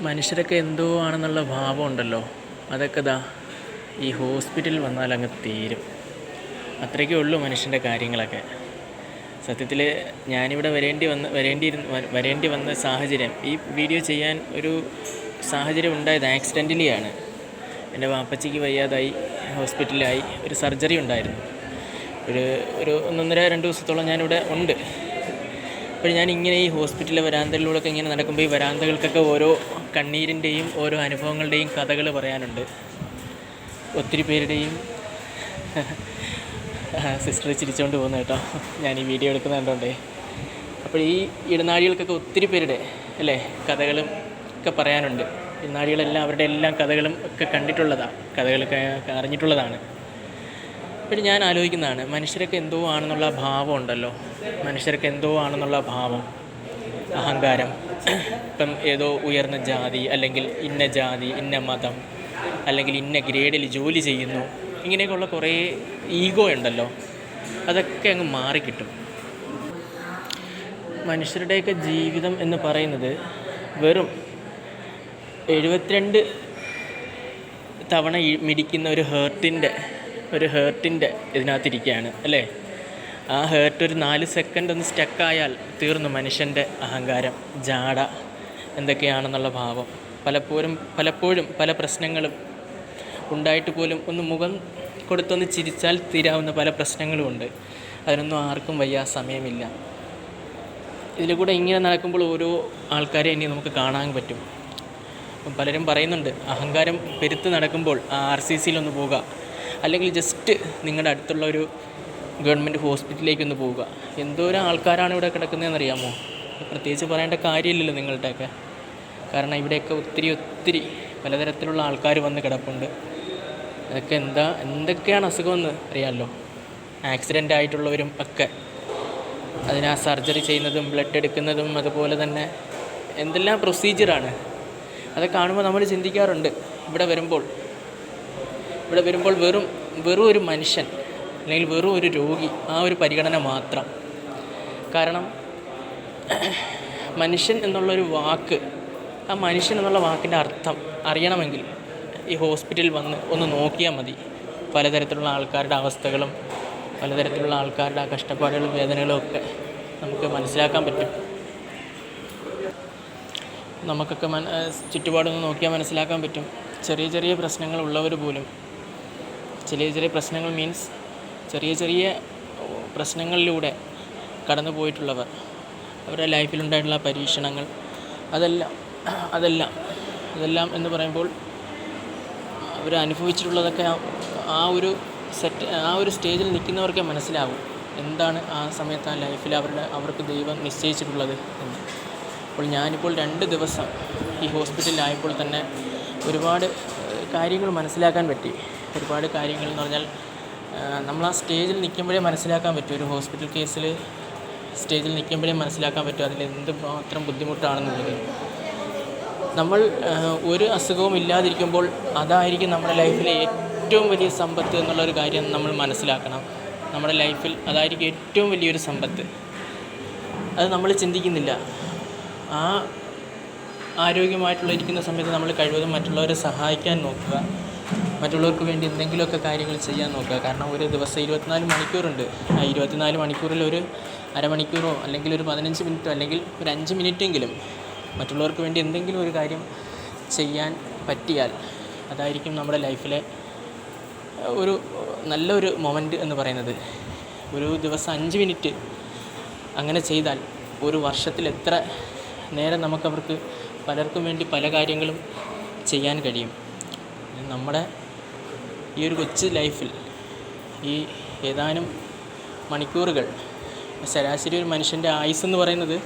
മനുഷ്യരൊക്കെ എന്തോ ആണെന്നുള്ള ഭാവമുണ്ടല്ലോ, അതൊക്കെ ഈ ഹോസ്പിറ്റലിൽ വന്നാൽ അങ്ങ് തീരും. അത്രയ്ക്കേ ഉള്ളൂ മനുഷ്യൻ്റെ കാര്യങ്ങളൊക്കെ. സത്യത്തിൽ ഞാനിവിടെ വരേണ്ടി വന്ന സാഹചര്യം, ഈ വീഡിയോ ചെയ്യാൻ ഒരു സാഹചര്യം ഉണ്ടായത് ആക്സിഡൻ്റലി ആണ്. എൻ്റെ വാപ്പച്ചിക്ക് വയ്യാതായി, ഹോസ്പിറ്റലിലായി, ഒരു സർജറി ഉണ്ടായിരുന്നു. ഒരു 1.5-2 ദിവസത്തോളം ഞാനിവിടെ ഉണ്ട്. അപ്പോൾ ഞാനിങ്ങനെ ഈ ഹോസ്പിറ്റലിലെ വരാന്തകളിലൂടെയൊക്കെ ഇങ്ങനെ നടക്കുമ്പോൾ ഈ വരാന്തകൾക്കൊക്കെ ഓരോ കണ്ണീരിൻ്റെയും ഓരോ അനുഭവങ്ങളുടെയും കഥകൾ പറയാനുണ്ട്. ഒത്തിരി പേരുടെയും സിസ്റ്റർ ചിരിച്ചുകൊണ്ട് പോകുന്നു കേട്ടോ, ഞാൻ ഈ വീഡിയോ എടുക്കുന്ന കണ്ടോണ്ടേ. അപ്പോൾ ഈ ഇടനാഴികൾക്കൊക്കെ ഒത്തിരി പേരുടെ കഥകളും ഒക്കെ പറയാനുണ്ട്. ഇടനാഴികളെല്ലാം അവരുടെ എല്ലാം കഥകളും ഒക്കെ കണ്ടിട്ടുള്ളതാണ്, കഥകളൊക്കെ അറിഞ്ഞിട്ടുള്ളതാണ്. അപ്പോൾ ഞാൻ ആലോചിക്കുന്നതാണ്, മനുഷ്യരൊക്കെ എന്തോ ആണെന്നുള്ള ഭാവം ഉണ്ടല്ലോ, മനുഷ്യരൊക്കെ എന്തോ ആണെന്നുള്ള ഭാവം, അഹങ്കാരം. ഇപ്പം ഏതോ ഉയർന്ന ജാതി, അല്ലെങ്കിൽ ഇന്ന ജാതി, ഇന്ന മതം, അല്ലെങ്കിൽ ഇന്ന ഗ്രേഡിൽ ജോലി ചെയ്യുന്നു, ഇങ്ങനെയൊക്കെയുള്ള കുറേ ഈഗോ ഉണ്ടല്ലോ, അതൊക്കെ അങ്ങ് മാറിക്കിട്ടും. മനുഷ്യരുടെയൊക്കെ ജീവിതം എന്ന് പറയുന്നത് വെറും 72 തവണ മിടിക്കുന്ന ഒരു ഹേർട്ടിൻ്റെ ഇതിനകത്തിരിക്കുകയാണ് അല്ലേ. ആ ഹേർട്ട് ഒരു 4 സെക്കൻഡ് ഒന്ന് സ്റ്റക്കായാൽ തീർന്നു മനുഷ്യൻ്റെ അഹങ്കാരം, ജാട, എന്തൊക്കെയാണെന്നുള്ള ഭാവം. പലപ്പോഴും പല പ്രശ്നങ്ങളും ഉണ്ടായിട്ട് പോലും ഒന്ന് മുഖം കൊടുത്തൊന്ന് ചിരിച്ചാൽ തീരാവുന്ന പല പ്രശ്നങ്ങളുമുണ്ട്. അതിനൊന്നും ആർക്കും സമയമില്ല. ഇതിൽ കൂടെ ഇങ്ങനെ നടക്കുമ്പോൾ ഓരോ ആൾക്കാരെ ഇനി നമുക്ക് കാണാൻ പറ്റും. പലരും പറയുന്നുണ്ട്, അഹങ്കാരം പെരുത്ത് നടക്കുമ്പോൾ RCCയിലൊന്ന് പോവുക, അല്ലെങ്കിൽ ജസ്റ്റ് നിങ്ങളുടെ അടുത്തുള്ള ഒരു ഗവൺമെൻറ് ഹോസ്പിറ്റലിലേക്കൊന്ന് പോവുക. എന്തോരം ആൾക്കാരാണ് ഇവിടെ കിടക്കുന്നതെന്നറിയാമോ? പ്രത്യേകിച്ച് പറയേണ്ട കാര്യമില്ലല്ലോ നിങ്ങളുടെയൊക്കെ. കാരണം ഇവിടെയൊക്കെ ഒത്തിരി പലതരത്തിലുള്ള ആൾക്കാർ വന്ന് കിടപ്പുണ്ട്. അതൊക്കെ എന്തൊക്കെയാണ് അസുഖമെന്ന് അറിയാമല്ലോ. ആക്സിഡൻ്റ് ആയിട്ടുള്ളവരും ഒക്കെ, അതിന് ആ സർജറി ചെയ്യുന്നതും ബ്ലഡ് എടുക്കുന്നതും അതുപോലെ തന്നെ എന്തെല്ലാം പ്രൊസീജിയറാണ്. അതൊക്കെ കാണുമ്പോൾ നമ്മൾ ചിന്തിക്കാറുണ്ട്, ഇവിടെ വരുമ്പോൾ വെറും ഒരു മനുഷ്യൻ, അല്ലെങ്കിൽ വെറും ഒരു രോഗി, ആ ഒരു പരിഗണന മാത്രം. കാരണം മനുഷ്യൻ എന്നുള്ളൊരു വാക്ക്, ആ മനുഷ്യൻ എന്നുള്ള വാക്കിൻ്റെ അർത്ഥം അറിയണമെങ്കിൽ ഈ ഹോസ്പിറ്റലിൽ വന്ന് ഒന്ന് നോക്കിയാൽ മതി. പലതരത്തിലുള്ള ആൾക്കാരുടെ അവസ്ഥകളും പലതരത്തിലുള്ള ആൾക്കാരുടെ ആ കഷ്ടപ്പാടുകളും വേദനകളും ഒക്കെ നമുക്ക് മനസ്സിലാക്കാൻ പറ്റും. നമുക്കൊക്കെ ചുറ്റുപാടൊന്ന് നോക്കിയാൽ മനസ്സിലാക്കാൻ പറ്റും. ചെറിയ പ്രശ്നങ്ങൾ ഉള്ളവർ പോലും, ചെറിയ പ്രശ്നങ്ങൾ മീൻസ് ചെറിയ പ്രശ്നങ്ങളിലൂടെ കടന്നു പോയിട്ടുള്ളവർ, അവരുടെ ലൈഫിലുണ്ടായിട്ടുള്ള പരീക്ഷണങ്ങൾ, അതെല്ലാം എന്ന് പറയുമ്പോൾ അവർ അനുഭവിച്ചിട്ടുള്ളതൊക്കെ ആ ഒരു സ്റ്റേജിൽ നിൽക്കുന്നവർക്കേ മനസ്സിലാവും എന്താണ് ആ സമയത്ത് ആ ലൈഫിൽ അവർക്ക് ദൈവം നിശ്ചയിച്ചിട്ടുള്ളത് എന്ന്. അപ്പോൾ ഞാനിപ്പോൾ 2 ദിവസം ഈ ഹോസ്പിറ്റലിലായപ്പോൾ തന്നെ ഒരുപാട് കാര്യങ്ങൾ മനസ്സിലാക്കാൻ പറ്റി. ഒരുപാട് കാര്യങ്ങൾ എന്ന് പറഞ്ഞാൽ നമ്മൾ ആ സ്റ്റേജിൽ നിൽക്കുമ്പോഴേ മനസ്സിലാക്കാൻ പറ്റും. ഒരു ഹോസ്പിറ്റൽ കേസിൽ സ്റ്റേജിൽ നിൽക്കുമ്പോഴേ മനസ്സിലാക്കാൻ പറ്റും അതിൽ എന്ത് മാത്രം ബുദ്ധിമുട്ടാണെന്നുള്ളത്. നമ്മൾ ഒരു അസുഖവും ഇല്ലാതിരിക്കുമ്പോൾ അതായിരിക്കും നമ്മുടെ ലൈഫിലെ ഏറ്റവും വലിയ സമ്പത്ത് എന്നുള്ളൊരു കാര്യം നമ്മൾ മനസ്സിലാക്കണം. നമ്മുടെ ലൈഫിൽ അതായിരിക്കും ഏറ്റവും വലിയൊരു സമ്പത്ത്. അത് നമ്മൾ ചിന്തിക്കുന്നില്ല. ആ ആരോഗ്യമായിട്ടുള്ള സമയത്ത് നമ്മൾ കഴിവതും മറ്റുള്ളവരെ സഹായിക്കാൻ നോക്കുക, മറ്റുള്ളവർക്ക് വേണ്ടി എന്തെങ്കിലുമൊക്കെ കാര്യങ്ങൾ ചെയ്യാൻ നോക്കുക. കാരണം ഒരു ദിവസം 24 മണിക്കൂറുണ്ട്. ആ 24 മണിക്കൂറിൽ ഒരു അരമണിക്കൂറോ അല്ലെങ്കിൽ ഒരു 15 മിനിറ്റോ അല്ലെങ്കിൽ ഒരു 5 മിനിറ്റെങ്കിലും മറ്റുള്ളവർക്ക് വേണ്ടി എന്തെങ്കിലും ഒരു കാര്യം ചെയ്യാൻ പറ്റിയാൽ അതായിരിക്കും നമ്മുടെ ലൈഫിലെ ഒരു നല്ലൊരു മൊമെൻ്റ് എന്ന് പറയുന്നത്. ഒരു ദിവസം 5 മിനിറ്റ് അങ്ങനെ ചെയ്താൽ ഒരു വർഷത്തിൽ എത്ര നേരം നമുക്കവർക്ക് പലർക്കും വേണ്ടി പല കാര്യങ്ങളും ചെയ്യാൻ കഴിയും. നമ്മുടെ ഈ ഒരു കൊച്ചു ലൈഫിൽ ഈ ഏതാനും മണിക്കൂറുകൾ, ശരാശരി ഒരു മനുഷ്യൻ്റെ ആയുസ് എന്ന് പറയുന്നത്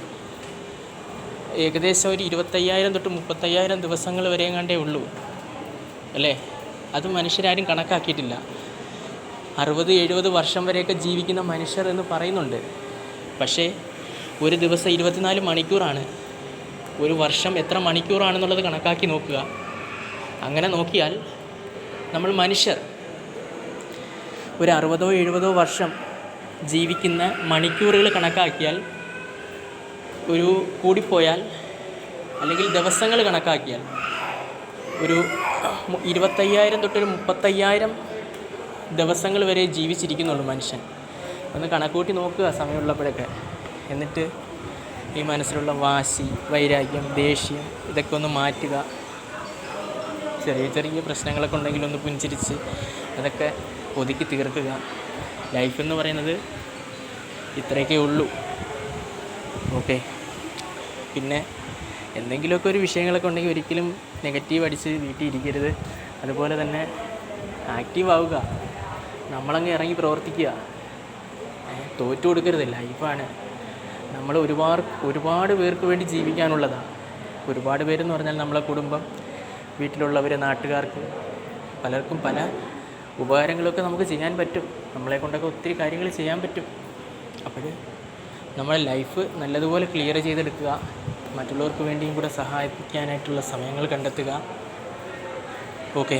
ഏകദേശം ഒരു 25,000 തൊട്ട് 35,000 ദിവസങ്ങൾ വരെ കണ്ടേ ഉള്ളൂ അല്ലേ. അത് മനുഷ്യരാരും കണക്കാക്കിയിട്ടില്ല. 60-70 വർഷം വരെയൊക്കെ ജീവിക്കുന്ന മനുഷ്യർ എന്ന് പറയുന്നുണ്ട്. പക്ഷേ ഒരു ദിവസം 24 മണിക്കൂറാണ്. ഒരു വർഷം എത്ര മണിക്കൂറാണെന്നുള്ളത് കണക്കാക്കി നോക്കുക. അങ്ങനെ നോക്കിയാൽ നമ്മൾ മനുഷ്യർ ഒരു 60-70 വർഷം ജീവിക്കുന്ന മണിക്കൂറുകൾ കണക്കാക്കിയാൽ ഒരു കൂടിപ്പോയാൽ അല്ലെങ്കിൽ ദിവസങ്ങൾ കണക്കാക്കിയാൽ ഒരു 25,000 തൊട്ടൊരു 35,000 ദിവസങ്ങൾ വരെ ജീവിച്ചിരിക്കുന്നുള്ളൂ മനുഷ്യൻ. ഒന്ന് കണക്കൂട്ടി നോക്കുക സമയമുള്ളപ്പോഴൊക്കെ. എന്നിട്ട് ഈ മനസ്സിലുള്ള വാശി, വൈരാഗ്യം, ദേഷ്യം ഇതൊക്കെ ഒന്ന് മാറ്റുക. ചെറിയ ചെറിയ പ്രശ്നങ്ങളൊക്കെ ഉണ്ടെങ്കിൽ ഒന്ന് പുഞ്ചിരിച്ച് അതൊക്കെ ഒതുക്കി തീർക്കുക. ലൈഫ് എന്ന് പറയുന്നത് ഇത്രയൊക്കെ ഉള്ളൂ. ഓക്കെ. പിന്നെ എന്തെങ്കിലുമൊക്കെ ഒരു വിഷയങ്ങളൊക്കെ ഉണ്ടെങ്കിൽ ഒരിക്കലും നെഗറ്റീവ് അടിച്ച് വീട്ടിൽ ഇരിക്കരുത്. അതുപോലെ തന്നെ ആക്റ്റീവ് ആവുക, നമ്മളങ്ങ് ഇറങ്ങി പ്രവർത്തിക്കുക. തോറ്റു കൊടുക്കരുത്. ലൈഫാണ്. നമ്മൾ ഒരുപാട് പേർക്ക് വേണ്ടി ജീവിക്കാനുള്ളതാണ്. ഒരുപാട് പേരെന്ന് പറഞ്ഞാൽ നമ്മളെ കുടുംബം, വീട്ടിലുള്ളവർ, നാട്ടുകാർക്ക്, പലർക്കും പല ഉപകാരങ്ങളൊക്കെ നമുക്ക് ചെയ്യാൻ പറ്റും. നമ്മളെ കൊണ്ടൊക്കെ ഒത്തിരി കാര്യങ്ങൾ ചെയ്യാൻ പറ്റും. അപ്പോൾ നമ്മളെ ലൈഫ് നല്ലതുപോലെ ക്ലിയർ ചെയ്തെടുക്കുക. മറ്റുള്ളവർക്ക് വേണ്ടിയും കൂടെ സഹായിക്കാനായിട്ടുള്ള സമയങ്ങൾ കണ്ടെത്തുക. ഓക്കെ.